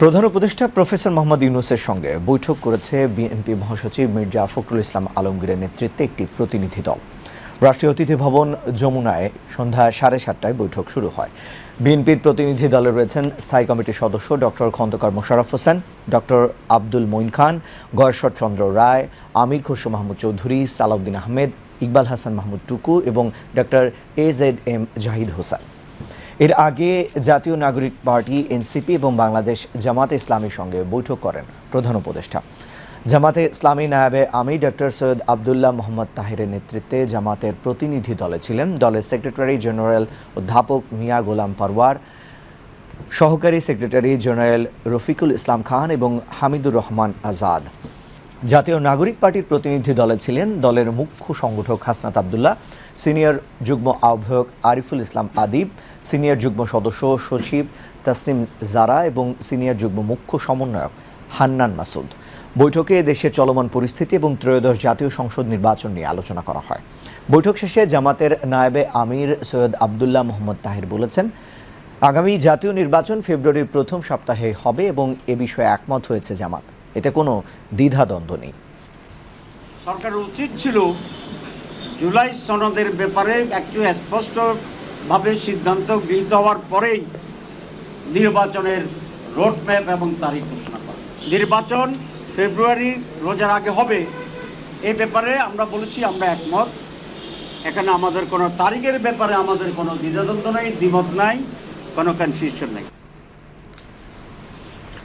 প্রধান উপদেষ্টা প্রফেসর মোহাম্মদ ইউনূসের সঙ্গে বৈঠক করেছে বিএনপি মহাসচিব মির্জা ফখরুল ইসলাম আলমগীরের নেতৃত্বে একটি প্রতিনিধি দল। রাষ্ট্রীয় অতিথি ভবন যমুনায় সন্ধ্যা 7:30টায় বৈঠক শুরু হয়। বিএনপির প্রতিনিধি দলে রয়েছেন স্থায়ী কমিটির সদস্য ডক্টর খন্দকার মোশাররফ হোসেন, ডক্টর আব্দুল মঈন খান, গয়েশ্বর চন্দ্র রায়, আমির খসরু মাহমুদ চৌধুরী, সালাউদ্দিন আহমেদ, ইকবাল হাসান মাহমুদ টুকু এবং ডক্টর AZM জাহিদ হোসেন। এর আগে জাতীয় নাগরিক পার্টি এনসিপি এবং বাংলাদেশ জামাতে ইসলামীর সঙ্গে বৈঠক করেন প্রধান উপদেষ্টা। জামাতে ইসলামী নায়েবে আমির ডক্টর সৈয়দ আবদুল্লাহ মোহাম্মদ তাহেরের নেতৃত্বে জামাতের প্রতিনিধি দলে ছিলেন দলের সেক্রেটারি জেনারেল অধ্যাপক মিয়া গোলাম পারওয়ার, সহকারী সেক্রেটারি জেনারেল রফিকুল ইসলাম খান এবং হামিদুর রহমান আজাদ। জাতীয় নাগরিক পার্টির প্রতিনিধি দলে ছিলেন দলের মুখ্য সংগঠক হাসনাত আবদুল্লাহ, সিনিয়র যুগ্ম আহ্বায়ক আরিফুল ইসলাম আদিব, সিনিয়র যুগ্ম সদস্য সচিব তাসনিম জারা এবং সিনিয়র যুগ্ম মুখ্য সমন্বয়ক হান্নান মাসুদ। বৈঠকে দেশের চলমান পরিস্থিতি এবং ত্রয়োদশ জাতীয় সংসদ নির্বাচন নিয়ে আলোচনা করা হয়। বৈঠক শেষে জামাতের নায়েবে আমির সৈয়দ আবদুল্লাহ মোহাম্মদ তাহের বলেছেন, আগামী জাতীয় নির্বাচন ফেব্রুয়ারির প্রথম সপ্তাহে হবে এবং এ বিষয়ে একমত হয়েছে জামাত। এতে কোনো দ্বিধাদ্বন্দ্ব নেই। সরকারের উচিত ছিল জুলাই সনদের ব্যাপারে একটু স্পষ্টভাবে সিদ্ধান্ত গৃহীত হওয়ার পরেই নির্বাচনের রোডম্যাপ এবং তারিখ ঘোষণা করা। নির্বাচন ফেব্রুয়ারির রোজার আগে হবে, এ ব্যাপারে আমরা বলেছি আমরা একমত। এখানে আমাদের কোনো তারিখের ব্যাপারে আমাদের কোনো দ্বিধাদ্বন্দ্ব নেই, দ্বিমত নাই, কোনো কনফিউশন নেই।